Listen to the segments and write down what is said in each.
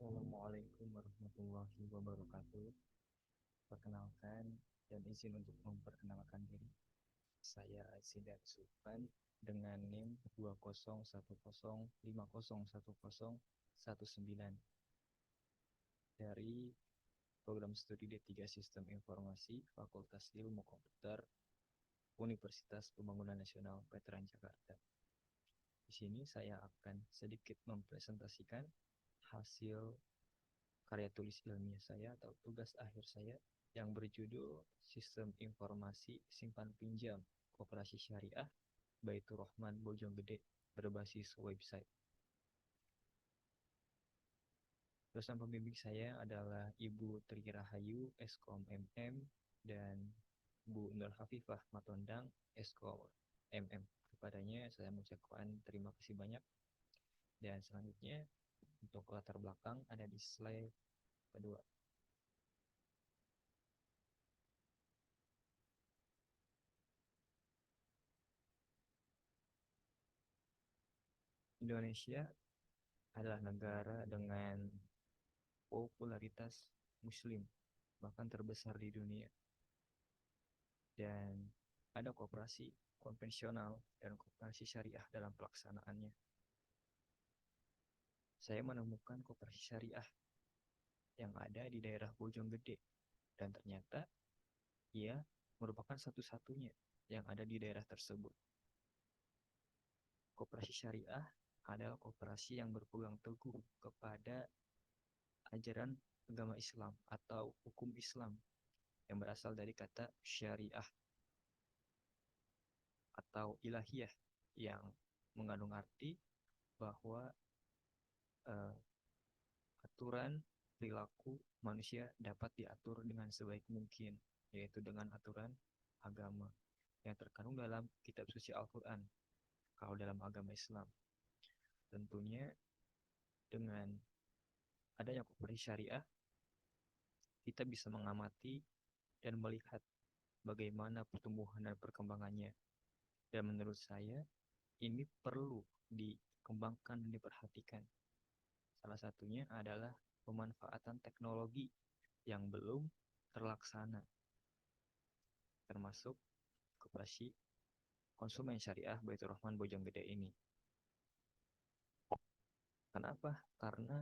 Assalamualaikum warahmatullahi wabarakatuh. Perkenalkan dan izin untuk memperkenalkan diri. Saya Sidat Sultan dengan NIM 20105010119 dari program studi D3 Sistem Informasi Fakultas Ilmu Komputer Universitas Pembangunan Nasional Veteran Jakarta. Di sini saya akan sedikit mempresentasikan hasil karya tulis ilmiah saya atau tugas akhir saya yang berjudul Sistem Informasi Simpan Pinjam Koperasi Syariah Baitur Rahman Bojonggede berbasis website. Dosen pembimbing saya adalah Ibu Tri Rahayu, Eskom MM, dan Bu Nur Hafifah Matondang, Eskom MM. Kepadanya saya mengucapkan terima kasih banyak. Dan selanjutnya untuk latar belakang ada di slide kedua. Indonesia adalah negara dengan popularitas muslim bahkan terbesar di dunia, dan ada koperasi konvensional dan koperasi syariah dalam pelaksanaannya. Saya menemukan koperasi syariah yang ada di daerah Bojonggede, dan ternyata ia merupakan satu-satunya yang ada di daerah tersebut. Koperasi syariah adalah koperasi yang berpegang teguh kepada ajaran agama Islam atau hukum Islam yang berasal dari kata syariah atau ilahiyah yang mengandung arti bahwa uh, aturan perilaku manusia dapat diatur dengan sebaik mungkin, yaitu dengan aturan agama yang terkandung dalam kitab suci Al-Quran. Kalau dalam agama Islam, tentunya dengan adanya koperasi syariah, kita bisa mengamati dan melihat bagaimana pertumbuhan dan perkembangannya. Dan menurut saya, ini perlu dikembangkan dan diperhatikan. Salah satunya adalah pemanfaatan teknologi yang belum terlaksana, termasuk koperasi konsumen syariah Baitur Rahman Bojonggede ini. Kenapa? Karena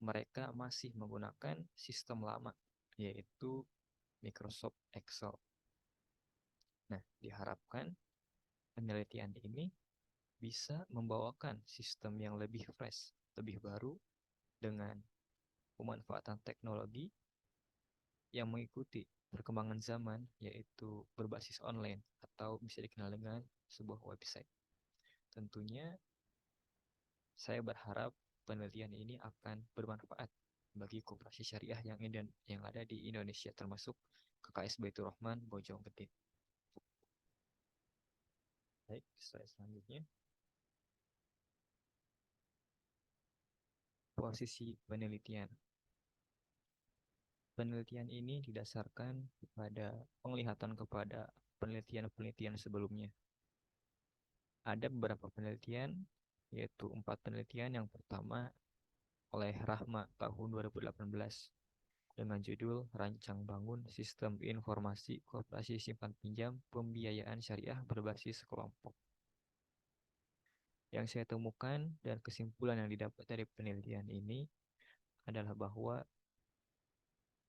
mereka masih menggunakan sistem lama, yaitu Microsoft Excel. Nah, diharapkan penelitian ini bisa membawakan sistem yang lebih fresh, lebih baru, dengan pemanfaatan teknologi yang mengikuti perkembangan zaman, yaitu berbasis online atau bisa dikenal dengan sebuah website. Tentunya saya berharap penelitian ini akan bermanfaat bagi koperasi syariah yang ada di Indonesia, termasuk KKS Baitur Rahman Bojonggede. Baik, slide selanjutnya. Posisi penelitian. Penelitian ini didasarkan pada penglihatan kepada penelitian-penelitian sebelumnya. Ada beberapa penelitian, yaitu 4 penelitian. Yang pertama oleh Rahma tahun 2018 dengan judul Rancang Bangun Sistem Informasi Koperasi Simpan Pinjam Pembiayaan Syariah Berbasis Kelompok. Yang saya temukan dan kesimpulan yang didapat dari penelitian ini adalah bahwa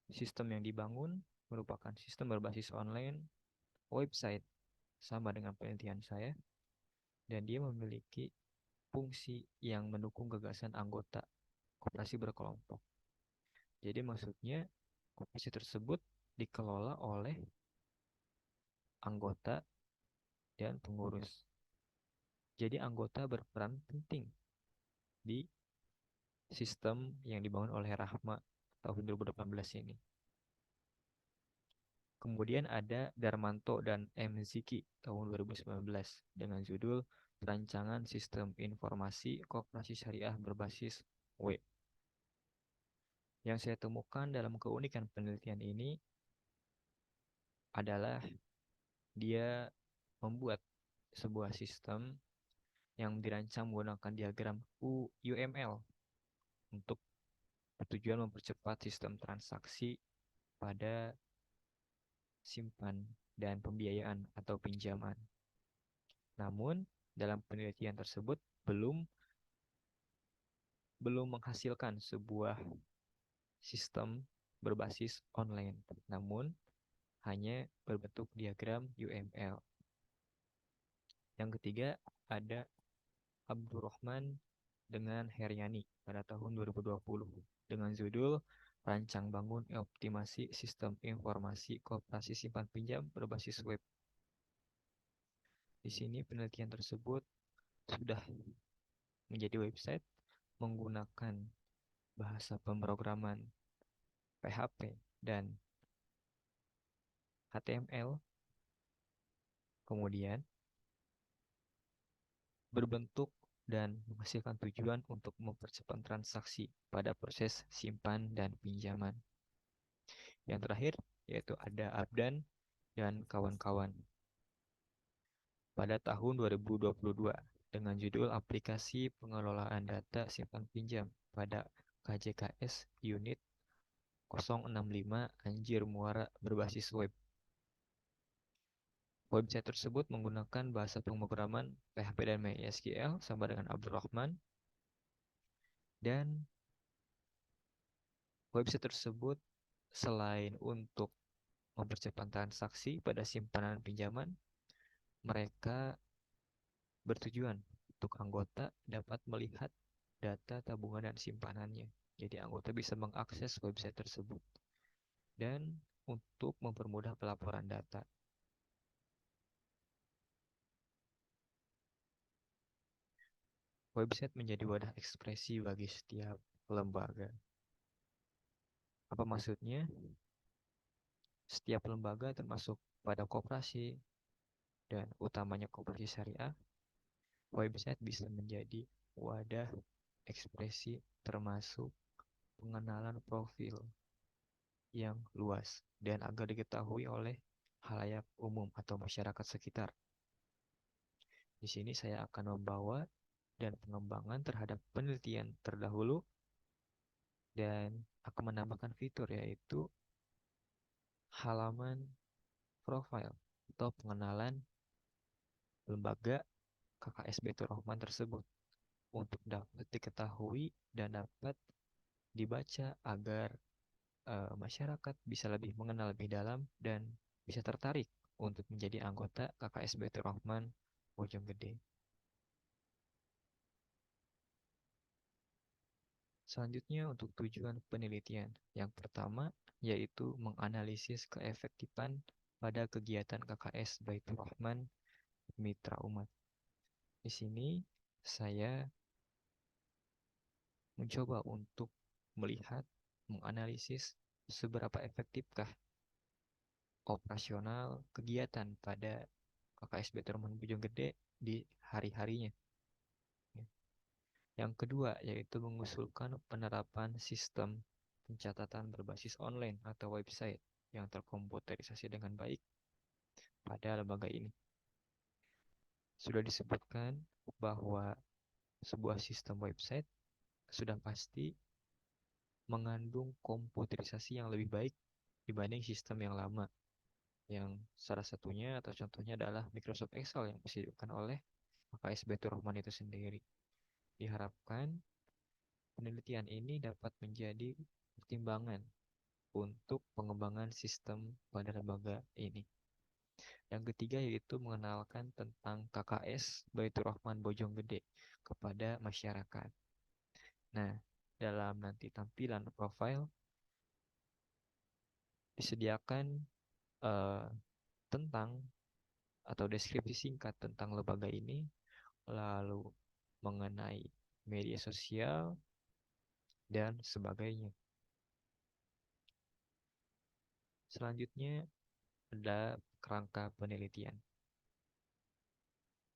sistem yang dibangun merupakan sistem berbasis online, website, sama dengan penelitian saya, dan dia memiliki fungsi yang mendukung gagasan anggota koperasi berkelompok. Jadi maksudnya koperasi tersebut dikelola oleh anggota dan pengurus. Jadi anggota berperan penting di sistem yang dibangun oleh Rahma tahun 2018 ini. Kemudian ada Darmanto dan M. Ziki tahun 2019 dengan judul Rancangan Sistem Informasi Koperasi Syariah Berbasis Web. Yang saya temukan dalam keunikan penelitian ini adalah dia membuat sebuah sistem yang dirancang menggunakan diagram UML untuk bertujuan mempercepat sistem transaksi pada simpan dan pembiayaan atau pinjaman. Namun, dalam penelitian tersebut belum menghasilkan sebuah sistem berbasis online, namun hanya berbentuk diagram UML. Yang ketiga ada Abdurrahman dengan Heriani pada tahun 2020 dengan judul Rancang Bangun Optimasi Sistem Informasi Koperasi Simpan Pinjam Berbasis Web. Di sini penelitian tersebut sudah menjadi website menggunakan bahasa pemrograman PHP dan HTML, kemudian berbentuk dan menghasilkan tujuan untuk mempercepat transaksi pada proses simpan dan pinjaman. Yang terakhir yaitu ada Abdan dan kawan-kawan pada tahun 2022 dengan judul Aplikasi Pengelolaan Data Simpan Pinjam pada KJKS Unit 065 Anjir Muara berbasis web. Website tersebut menggunakan bahasa pemrograman PHP dan MySQL sama dengan Abdurrahman, dan website tersebut selain untuk mempercepat transaksi pada simpanan pinjaman, mereka bertujuan untuk anggota dapat melihat data tabungan dan simpanannya. Jadi anggota bisa mengakses website tersebut dan untuk mempermudah pelaporan data. Website menjadi wadah ekspresi bagi setiap lembaga. Apa maksudnya? Setiap lembaga termasuk pada koperasi dan utamanya koperasi syariah, website bisa menjadi wadah ekspresi termasuk pengenalan profil yang luas dan agar diketahui oleh khalayak umum atau masyarakat sekitar. Di sini saya akan membawa dan pengembangan terhadap penelitian terdahulu dan akan menambahkan fitur yaitu halaman profil atau pengenalan lembaga KKS Baitur Rahman tersebut untuk dapat diketahui dan dapat dibaca agar masyarakat bisa lebih mengenal lebih dalam dan bisa tertarik untuk menjadi anggota KKS Baitur Rahman Bojonggede. Selanjutnya untuk tujuan penelitian. Yang pertama yaitu menganalisis keefektifan pada kegiatan KKS Baitur Rahman Mitra Umat. Di sini saya mencoba untuk melihat, menganalisis seberapa efektifkah operasional kegiatan pada KKS Baitur Rahman Bojonggede di hari-harinya. Yang kedua yaitu mengusulkan penerapan sistem pencatatan berbasis online atau website yang terkomputerisasi dengan baik pada lembaga ini. Sudah disebutkan bahwa sebuah sistem website sudah pasti mengandung komputerisasi yang lebih baik dibanding sistem yang lama, yang salah satunya atau contohnya adalah Microsoft Excel yang disediakan oleh KKS Baitur Rahman itu sendiri. Diharapkan penelitian ini dapat menjadi pertimbangan untuk pengembangan sistem pada lembaga ini. Yang ketiga yaitu mengenalkan tentang KKS Baitur Rahman Bojonggede kepada masyarakat. Nah, dalam nanti tampilan profil disediakan tentang atau deskripsi singkat tentang lembaga ini, lalu mengenai media sosial dan sebagainya. Selanjutnya ada kerangka penelitian.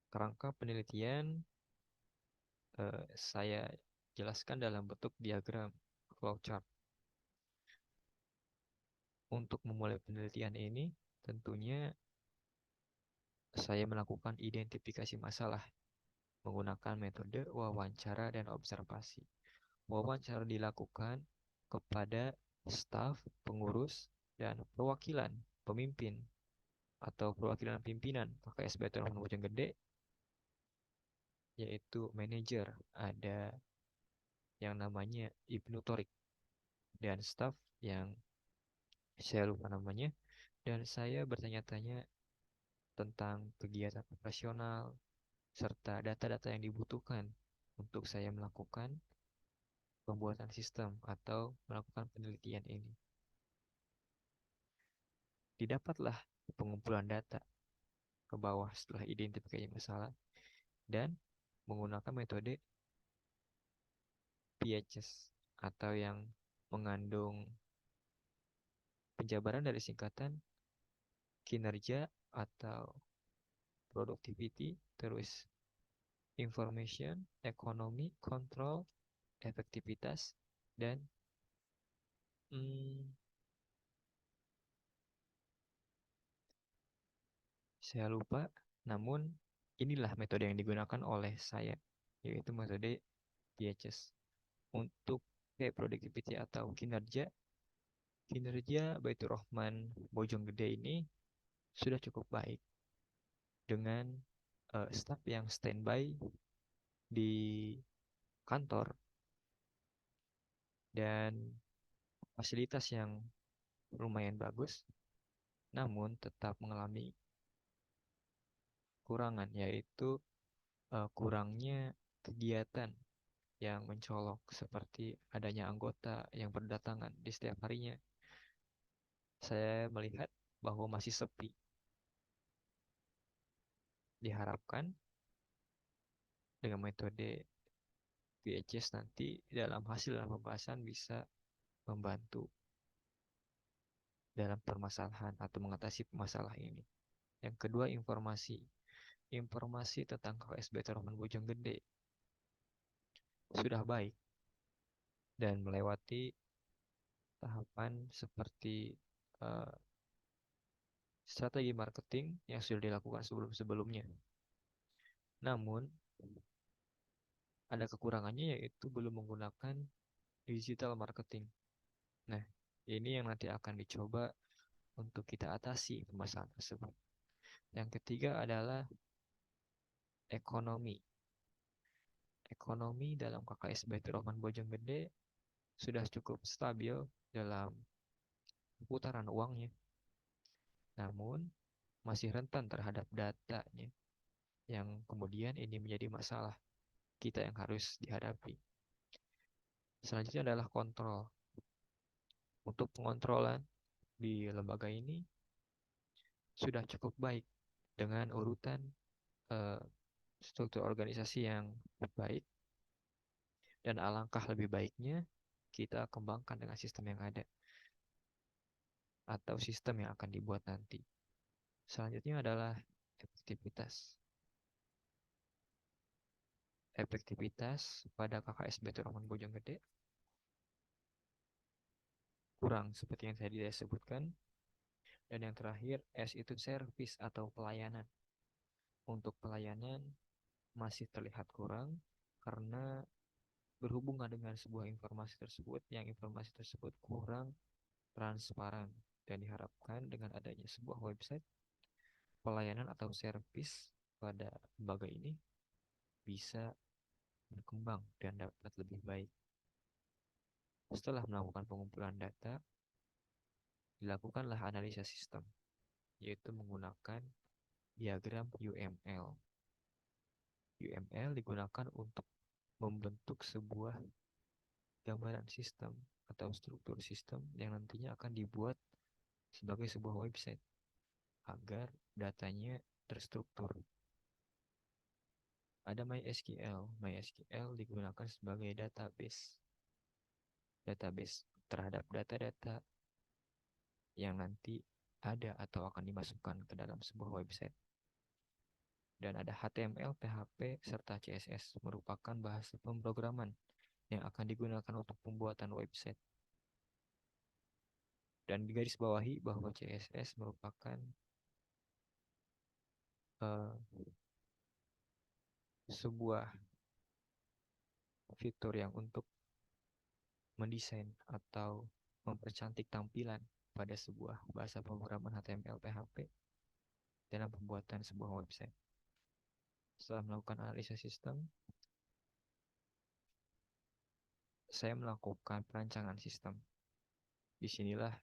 Kerangka penelitian saya jelaskan dalam bentuk diagram flowchart. Untuk memulai penelitian ini, tentunya saya melakukan identifikasi masalah menggunakan metode wawancara dan observasi. Wawancara dilakukan kepada staf, pengurus, dan perwakilan pemimpin atau perwakilan pimpinan KKS Baitur Rahman Bojonggede, yaitu manajer, ada yang namanya Ibnu Torik, dan staf yang saya lupa namanya, dan saya bertanya-tanya tentang kegiatan operasional serta data-data yang dibutuhkan untuk saya melakukan pembuatan sistem atau melakukan penelitian ini. Didapatlah pengumpulan data ke bawah setelah identifikasi masalah dan menggunakan metode PHS atau yang mengandung penjabaran dari singkatan kinerja atau productivity, terus information, ekonomi, control, efektivitas, dan hmm, saya lupa. Namun inilah metode yang digunakan oleh saya, yaitu metode PHS. Untuk productivity atau kinerja Baitur Rahman Bojonggede ini sudah cukup baik dengan staf yang standby di kantor dan fasilitas yang lumayan bagus, namun tetap mengalami kurangan, yaitu kurangnya kegiatan yang mencolok seperti adanya anggota yang berdatangan di setiap harinya. Saya melihat bahwa masih sepi. Diharapkan dengan metode VHS nanti dalam hasil dalam pembahasan bisa membantu dalam permasalahan atau mengatasi masalah ini. Yang kedua, informasi. Informasi tentang KKS Baitur Rahman Bojonggede sudah baik dan melewati tahapan seperti uh, strategi marketing yang sudah dilakukan sebelum-sebelumnya. Namun, ada kekurangannya yaitu belum menggunakan digital marketing. Nah, ini yang nanti akan dicoba untuk kita atasi permasalahan tersebut. Yang ketiga adalah ekonomi. Ekonomi dalam KKS Baitur Rahman Bojonggede sudah cukup stabil dalam putaran uangnya. Namun, masih rentan terhadap datanya, yang kemudian ini menjadi masalah kita yang harus dihadapi. Selanjutnya adalah kontrol. Untuk pengontrolan di lembaga ini sudah cukup baik dengan urutan eh, struktur organisasi yang baik, dan alangkah lebih baiknya kita kembangkan dengan sistem yang ada atau sistem yang akan dibuat nanti. Selanjutnya adalah efektivitas. Efektivitas pada KKS Baitur Rahman Bojonggede kurang seperti yang tadi saya sebutkan. Dan yang terakhir, S itu service atau pelayanan. Untuk pelayanan masih terlihat kurang karena berhubungan dengan sebuah informasi tersebut, yang informasi tersebut kurang transparan, dan diharapkan dengan adanya sebuah website pelayanan atau service pada lembaga ini bisa berkembang dan dapat lebih baik. Setelah melakukan pengumpulan data, dilakukanlah analisa sistem, yaitu menggunakan diagram UML. UML digunakan untuk membentuk sebuah gambaran sistem atau struktur sistem yang nantinya akan dibuat sebagai sebuah website agar datanya terstruktur. Ada MySQL. MySQL digunakan sebagai database terhadap data-data yang nanti ada atau akan dimasukkan ke dalam sebuah website. Dan ada HTML, PHP, serta CSS, merupakan bahasa pemrograman yang akan digunakan untuk pembuatan website. Dan digarisbawahi bahwa CSS merupakan sebuah fitur yang untuk mendesain atau mempercantik tampilan pada sebuah bahasa pemrograman HTML PHP dalam pembuatan sebuah website. Setelah melakukan analisa sistem, saya melakukan perancangan sistem. Disinilah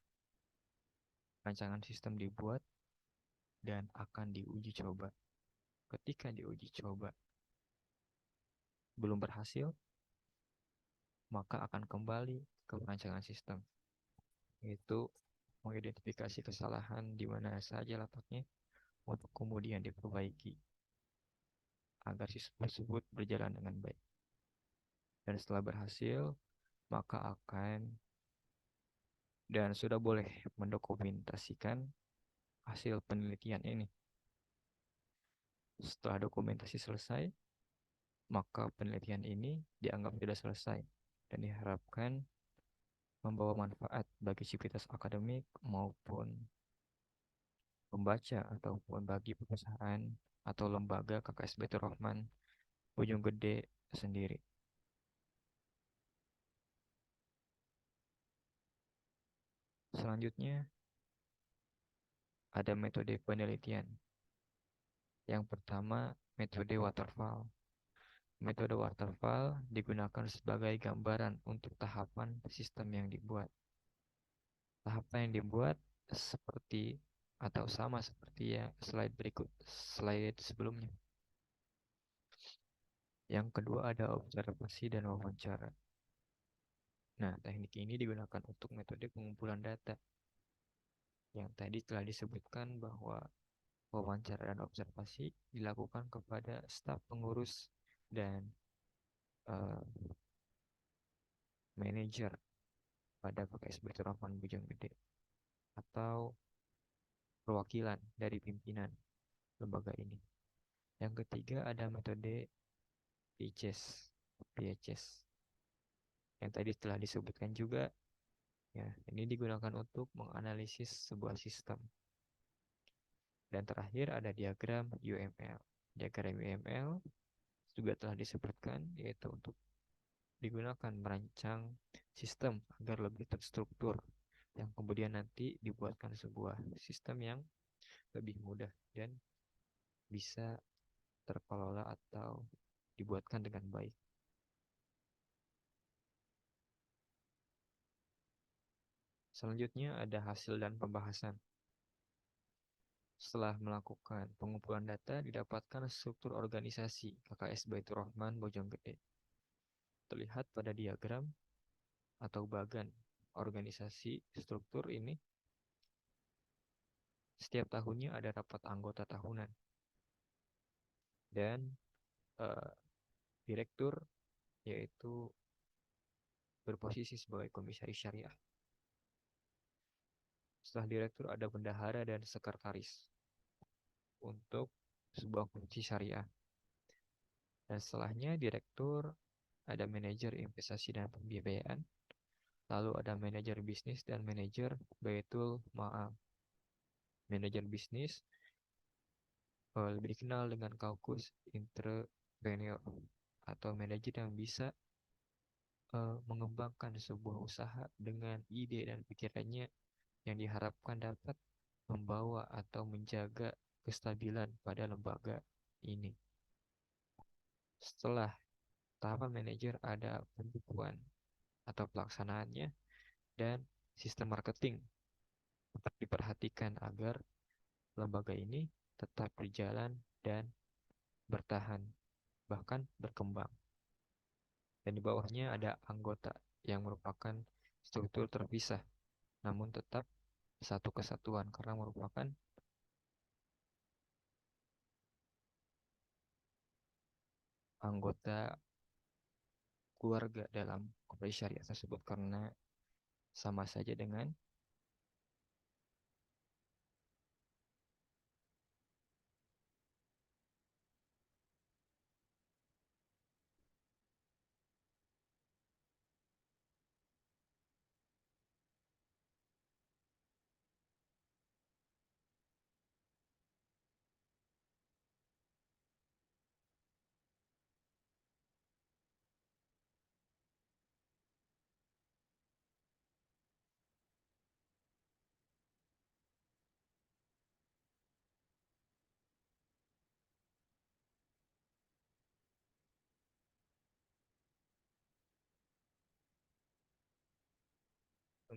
rancangan sistem dibuat dan akan diuji coba. Ketika diuji coba belum berhasil, maka akan kembali ke perancangan sistem, yaitu mengidentifikasi kesalahan di mana saja letaknya untuk kemudian diperbaiki agar sistem tersebut berjalan dengan baik. Dan setelah berhasil, maka akan dan sudah boleh mendokumentasikan hasil penelitian ini. Setelah dokumentasi selesai, maka penelitian ini dianggap sudah selesai dan diharapkan membawa manfaat bagi sivitas akademik maupun pembaca ataupun bagi perusahaan atau lembaga KKS Baitur Rahman Bojonggede sendiri. Selanjutnya ada metode penelitian. Yang pertama, metode waterfall. Metode waterfall digunakan sebagai gambaran untuk tahapan sistem yang dibuat. Tahapan yang dibuat seperti atau sama seperti ya slide sebelumnya. Yang kedua ada observasi dan wawancara. Nah, teknik ini digunakan untuk metode pengumpulan data. Yang tadi telah disebutkan bahwa wawancara dan observasi dilakukan kepada staf pengurus dan uh, manajer pada KKS Baitur Rahman Bojonggede atau perwakilan dari pimpinan lembaga ini. Yang ketiga ada metode PHS yang tadi telah disebutkan juga. Ya, ini digunakan untuk menganalisis sebuah sistem. Dan terakhir ada diagram UML. Diagram UML juga telah disebutkan, yaitu untuk digunakan merancang sistem agar lebih terstruktur, yang kemudian nanti dibuatkan sebuah sistem yang lebih mudah dan bisa terkelola atau dibuatkan dengan baik. Selanjutnya ada hasil dan pembahasan. Setelah melakukan pengumpulan data, didapatkan struktur organisasi KKS Baitur Rahman Bojonggede. Terlihat pada diagram atau bagan organisasi struktur ini. Setiap tahunnya ada rapat anggota tahunan. Dan direktur yaitu berposisi sebagai komisaris syariah. Setelah direktur ada bendahara dan sekretaris untuk sebuah fungsi syariah. Dan setelahnya direktur ada manajer investasi dan pembiayaan, lalu ada manajer bisnis dan manajer Baitul Ma'am. Manajer bisnis lebih dikenal dengan kaukus entrepreneur atau manajer yang bisa mengembangkan sebuah usaha dengan ide dan pikirannya yang diharapkan dapat membawa atau menjaga kestabilan pada lembaga ini. Setelah tahapan manajer ada pembukuan atau pelaksanaannya dan sistem marketing tetap diperhatikan agar lembaga ini tetap berjalan dan bertahan, bahkan berkembang. Dan di bawahnya ada anggota yang merupakan struktur terpisah, namun tetap satu kesatuan karena merupakan anggota keluarga dalam koperasi syariah tersebut karena sama saja dengan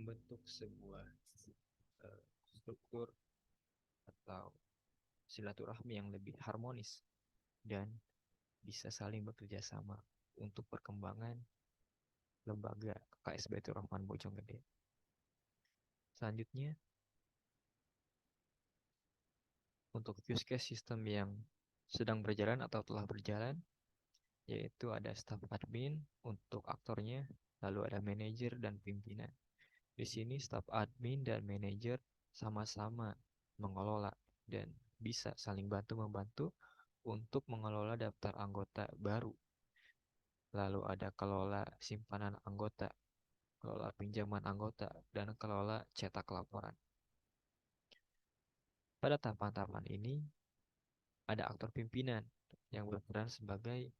membentuk sebuah struktur atau silaturahmi yang lebih harmonis dan bisa saling bekerja sama untuk perkembangan lembaga KKS Baitur Rahman Bojonggede. Selanjutnya, untuk use case sistem yang sedang berjalan atau telah berjalan, yaitu ada staff admin untuk aktornya, lalu ada manajer dan pimpinan. Di sini staff admin dan manajer sama-sama mengelola dan bisa saling bantu-membantu untuk mengelola daftar anggota baru. Lalu ada kelola simpanan anggota, kelola pinjaman anggota, dan kelola cetak laporan. Pada tahapan-tahapan ini, ada aktor pimpinan yang berperan sebagai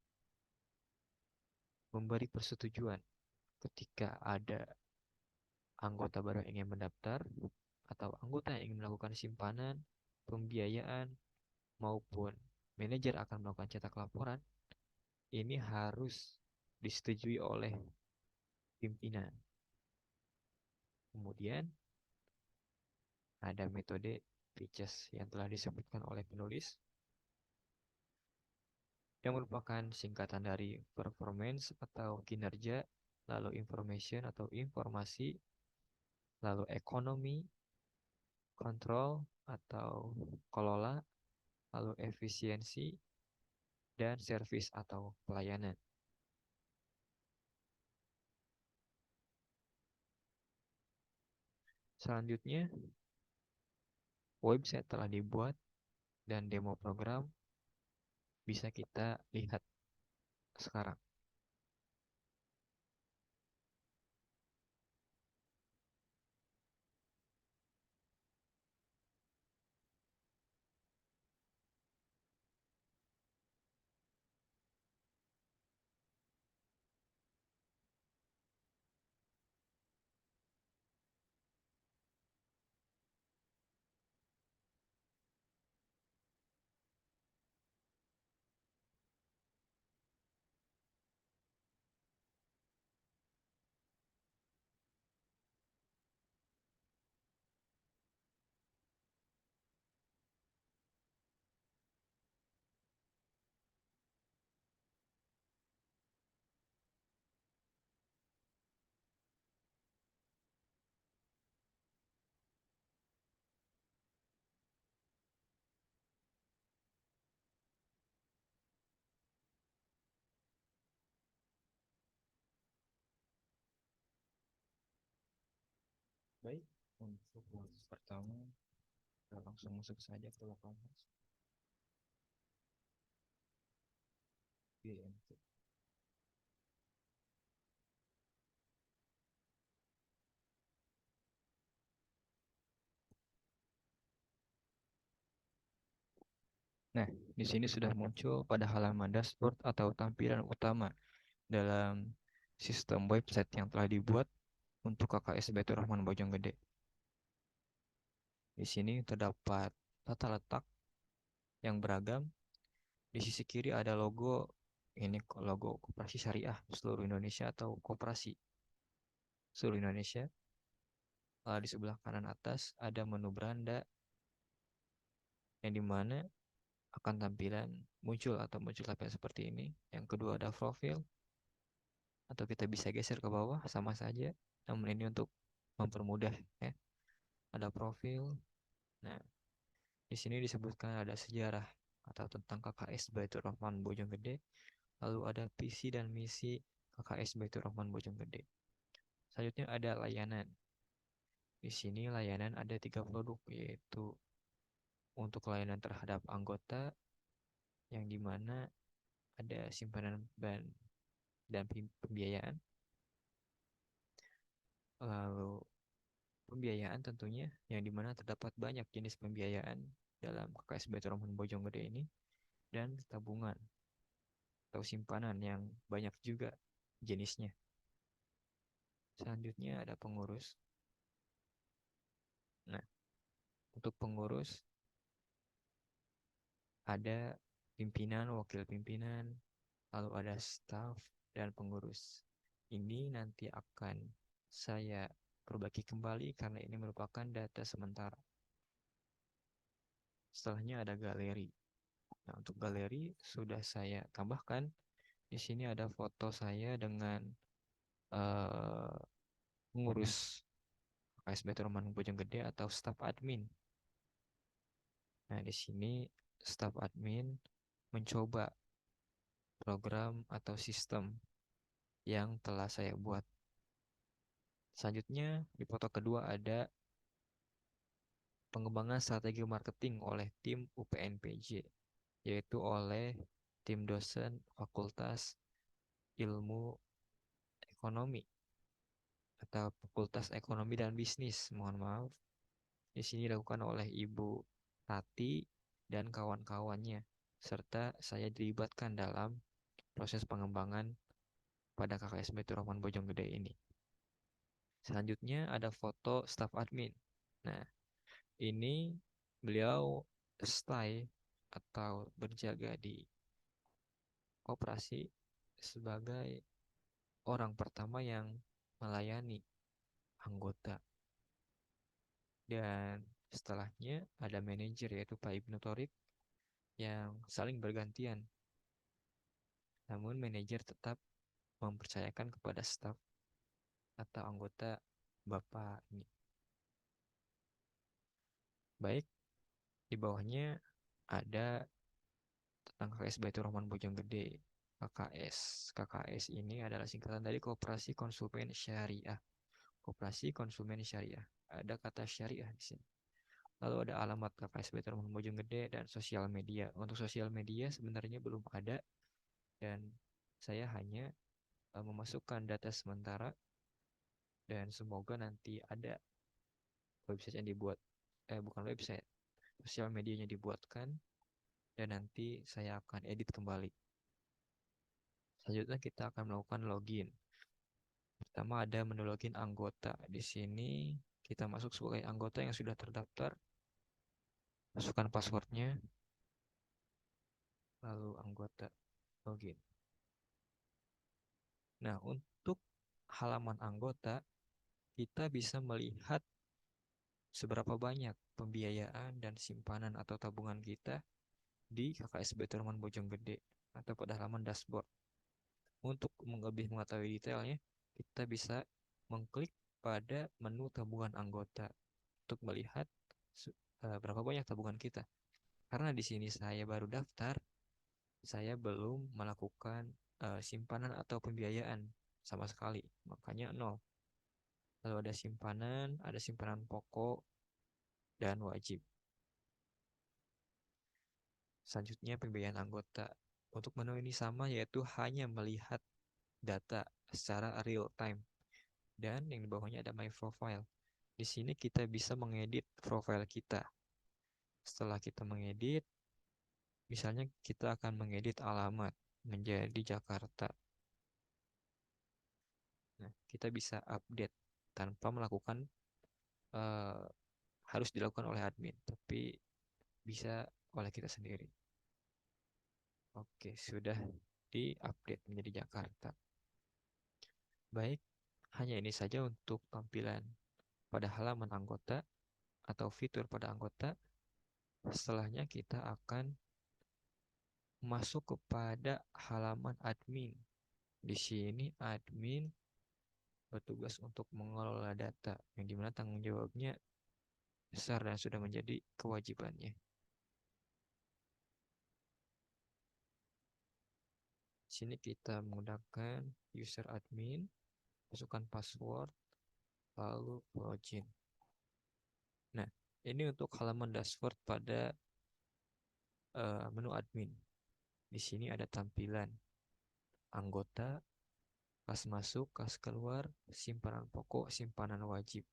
memberi persetujuan ketika ada anggota baru yang ingin mendaftar atau anggota yang ingin melakukan simpanan, pembiayaan, maupun manajer akan melakukan cetak laporan. Ini harus disetujui oleh pimpinan. Kemudian ada metode PICES yang telah disebutkan oleh penulis, yang merupakan singkatan dari performance atau kinerja, lalu information atau informasi, lalu ekonomi, kontrol atau kelola, lalu efisiensi, dan service atau pelayanan. Selanjutnya, website telah dibuat dan demo program bisa kita lihat sekarang. Baik, untuk pertama, kita langsung masuk saja ke lokal GMT. Nah, di sini sudah muncul pada halaman dashboard atau tampilan utama dalam sistem website yang telah dibuat untuk KKS Baitur Rahman Bojonggede. Di sini terdapat tata letak yang beragam. Di sisi kiri ada logo, ini logo Koperasi Syariah seluruh Indonesia atau Koperasi seluruh Indonesia. Di sebelah kanan atas ada menu beranda yang dimana akan tampilan muncul tampilan seperti ini. Yang kedua ada profil, atau kita bisa geser ke bawah sama saja, namun ini untuk mempermudah ya. Ada profil. Nah, di sini disebutkan ada sejarah atau tentang KKS Baitur Rahman Bojonggede, lalu ada visi dan misi KKS Baitur Rahman Bojonggede. Selanjutnya ada layanan. Di sini layanan ada 3 produk, yaitu untuk layanan terhadap anggota, yang dimana ada simpanan dan pembiayaan. Lalu pembiayaan tentunya, yang dimana terdapat banyak jenis pembiayaan dalam KKS Baitur Rahman Bojonggede ini, dan tabungan atau simpanan yang banyak juga jenisnya. Selanjutnya ada pengurus. Nah, untuk pengurus ada pimpinan, wakil pimpinan, lalu ada staf dan pengurus. Ini nanti akan saya perbaiki kembali karena ini merupakan data sementara. Setelahnya ada galeri. Nah, untuk galeri sudah saya tambahkan. Di sini ada foto saya dengan uh, pengurus KSB Turuman Bojonggede atau staf admin. Nah, di sini staf admin mencoba program atau sistem yang telah saya buat. Selanjutnya, di foto kedua ada pengembangan strategi marketing oleh tim UPNPJ, yaitu oleh tim dosen Fakultas Ilmu Ekonomi atau Fakultas Ekonomi dan Bisnis. Mohon maaf. Di sini dilakukan oleh Ibu Tati dan kawan-kawannya, serta saya dilibatkan dalam proses pengembangan pada KKSB Turuman Bojonggede ini. Selanjutnya ada foto staf admin. Nah, ini beliau stay atau berjaga di koperasi sebagai orang pertama yang melayani anggota. Dan setelahnya ada manajer yaitu Pak Ibnu Torik yang saling bergantian. Namun manajer tetap mempercayakan kepada staf atau anggota Bapak ini. Baik, di bawahnya ada tentang KKS Baitur Rahman Bojonggede. KKS. KKS ini adalah singkatan dari Koperasi Konsumen Syariah. Koperasi Konsumen Syariah. Ada kata syariah di sini. Lalu ada alamat KKS Baitur Rahman Bojonggede dan sosial media. Untuk sosial media sebenarnya belum ada dan saya hanya memasukkan data sementara dan semoga nanti ada website yang dibuat bukan website, sosial medianya dibuatkan dan nanti saya akan edit kembali. Selanjutnya kita akan melakukan login. Pertama ada menu login anggota. Di sini kita masuk sebagai anggota yang sudah terdaftar. Masukkan passwordnya. Lalu anggota login. Nah, untuk halaman anggota, kita bisa melihat seberapa banyak pembiayaan dan simpanan atau tabungan kita di KKSB Turuman Bojonggede atau pada halaman dashboard. Untuk lebih mengetahui detailnya, kita bisa mengklik pada menu tabungan anggota untuk melihat berapa banyak tabungan kita. Karena di sini saya baru daftar, saya belum melakukan simpanan atau pembiayaan sama sekali, makanya 0. Lalu ada simpanan pokok dan wajib. Selanjutnya pembiayaan anggota. Untuk menu ini sama, yaitu hanya melihat data secara real time. Dan yang di bawahnya ada my profile. Di sini kita bisa mengedit profile kita. Setelah kita mengedit, misalnya kita akan mengedit alamat menjadi Jakarta. Nah, kita bisa update tanpa melakukan harus dilakukan oleh admin, tapi bisa oleh kita sendiri. Oke, sudah di-update menjadi Jakarta. Baik, hanya ini saja untuk tampilan pada halaman anggota atau fitur pada anggota. Setelahnya kita akan masuk kepada halaman admin. Di sini admin bertugas untuk mengelola data, yang dimana tanggung jawabnya besar dan sudah menjadi kewajibannya. Di sini kita menggunakan user admin, masukkan password, lalu login. Nah, ini untuk halaman dashboard pada menu admin. Di sini ada tampilan anggota, kas masuk, kas keluar, simpanan pokok, simpanan wajib.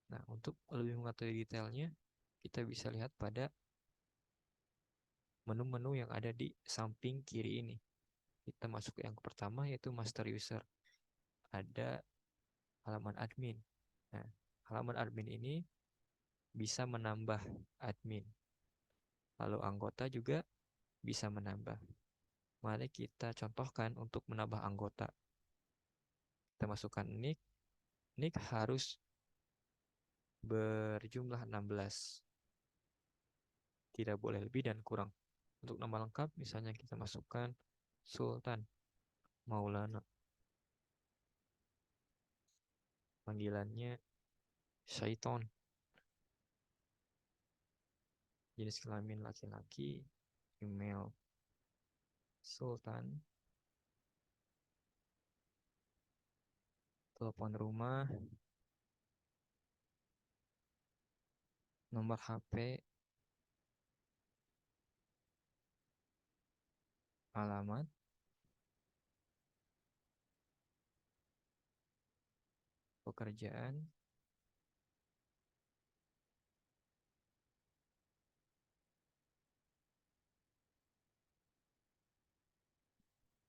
Nah, untuk lebih mengetahui detailnya, kita bisa lihat pada menu-menu yang ada di samping kiri ini. Kita masuk ke yang pertama, yaitu master user. Ada halaman admin. Nah, halaman admin ini bisa menambah admin. Lalu anggota juga bisa menambah. Mari kita contohkan untuk menambah anggota. Kita masukkan nick, Nik harus berjumlah 16. Tidak boleh lebih dan kurang. Untuk nama lengkap misalnya kita masukkan Sultan Maulana. Panggilannya Syaiton. Jenis kelamin laki-laki. Email Sultan. Telepon rumah. Nomor HP. Alamat. Pekerjaan.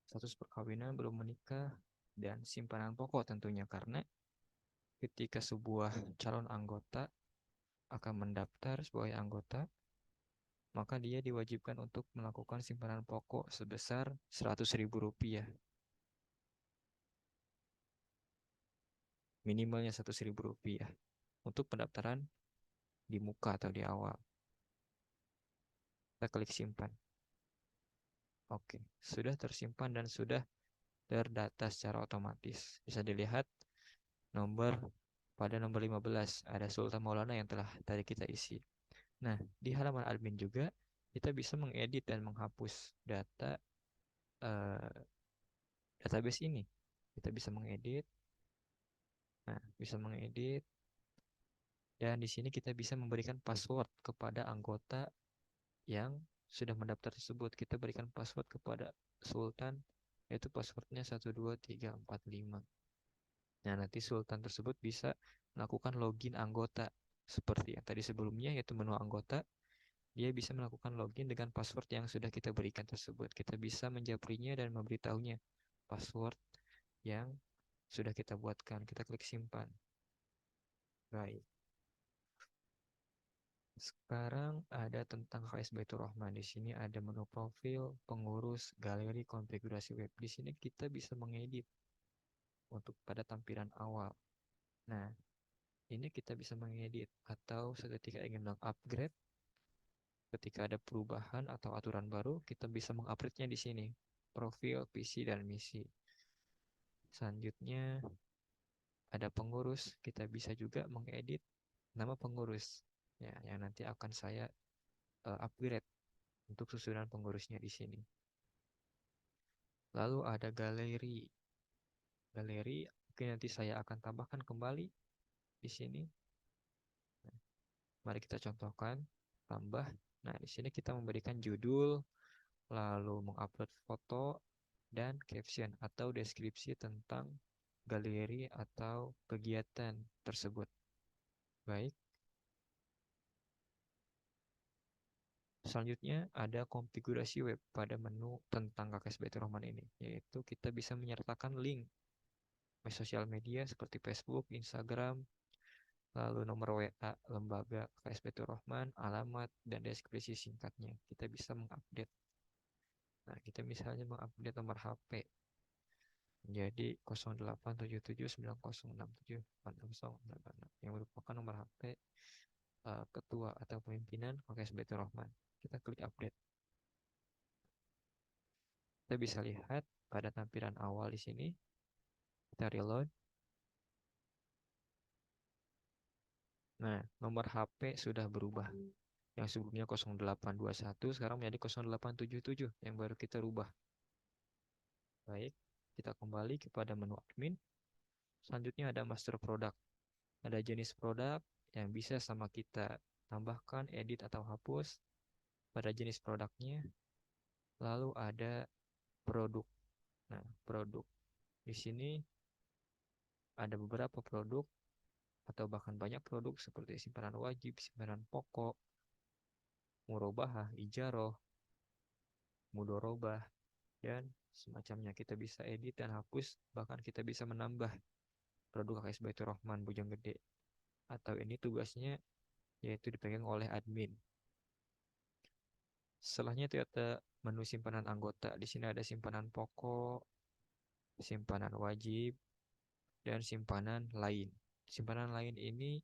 Status perkawinan, belum menikah, dan simpanan pokok tentunya, karena ketika sebuah calon anggota akan mendaftar sebagai anggota, maka dia diwajibkan untuk melakukan simpanan pokok sebesar Rp100.000. Minimalnya Rp100.000 untuk pendaftaran di muka atau di awal. Kita klik simpan. Oke, sudah tersimpan dan sudah terdata secara otomatis. Bisa dilihat pada nomor 15 ada Sultan Maulana yang telah tadi kita isi. Nah, di halaman admin juga kita bisa mengedit dan menghapus database ini. Kita bisa mengedit. Nah, bisa mengedit, dan di sini kita bisa memberikan password kepada anggota yang sudah mendaftar tersebut. Kita berikan password kepada Sultan, yaitu passwordnya 12345. Nah, nanti Sultan tersebut bisa melakukan login anggota seperti yang tadi sebelumnya, yaitu menu anggota. Dia bisa melakukan login dengan password yang sudah kita berikan tersebut. Kita bisa menjaprinya dan memberitahunya password yang sudah kita buatkan. Kita klik simpan. Baik. Sekarang ada tentang KS Baitur Rahman. Di sini ada menu profil, pengurus, galeri, konfigurasi web. Di sini kita bisa mengedit untuk pada tampilan awal. Nah, ini kita bisa mengedit atau seketika ingin mengupgrade, ketika ada perubahan atau aturan baru, kita bisa mengupgrade-nya di sini. Profil, visi, dan misi. Selanjutnya ada pengurus. Kita bisa juga mengedit nama pengurus. Ya, yang nanti akan saya upgrade untuk susunan pengurusnya di sini. Lalu ada galeri. Galeri, mungkin nanti saya akan tambahkan kembali di sini. Nah, mari kita contohkan, tambah. Nah, di sini kita memberikan judul, lalu mengupload foto dan caption atau deskripsi tentang galeri atau kegiatan tersebut. Baik. Selanjutnya ada konfigurasi web pada menu tentang KKS Baitur Rahman ini, yaitu kita bisa menyertakan link sosial media seperti Facebook, Instagram, lalu nomor WA lembaga KKS Baitur Rahman, alamat, dan deskripsi singkatnya. Kita bisa mengupdate. Nah, kita misalnya mengupdate nomor HP menjadi 0877906786 yang merupakan nomor HP ketua atau pimpinan KKS Baitur Rahman. Kita klik update. Kita bisa lihat pada tampilan awal di sini. Kita reload. Nah, nomor HP sudah berubah. Yang sebelumnya 0821 sekarang menjadi 0877 yang baru kita rubah. Baik, kita kembali kepada menu admin. Selanjutnya ada master product. Ada jenis produk yang bisa sama kita tambahkan, edit atau hapus pada jenis produknya. Lalu ada produk. Nah, produk. Di sini ada beberapa produk atau bahkan banyak produk seperti simpanan wajib, simpanan pokok, murobahah, ijaroh, mudorobah, dan semacamnya. Kita bisa edit dan hapus, bahkan kita bisa menambah produk KKS Baitur Rahman Bojonggede. Atau ini tugasnya yaitu dipegang oleh admin. Setelahnya itu ada menu simpanan anggota. Di sini ada simpanan pokok, simpanan wajib, dan simpanan lain. Simpanan lain ini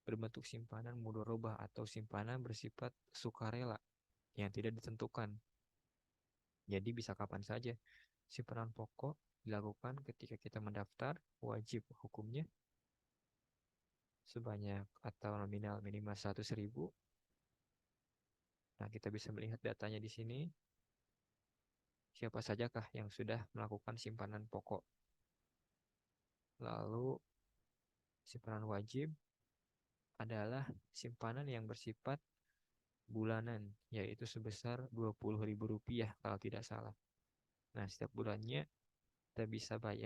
berbentuk simpanan mudharabah atau simpanan bersifat sukarela yang tidak ditentukan. Jadi bisa kapan saja. Simpanan pokok dilakukan ketika kita mendaftar, wajib hukumnya sebanyak atau nominal minimal 100.000. Nah, kita bisa melihat datanya di sini. Siapa sajakah yang sudah melakukan simpanan pokok. Lalu simpanan wajib adalah simpanan yang bersifat bulanan, yaitu sebesar Rp20.000 kalau tidak salah. Nah, setiap bulannya kita bisa bayar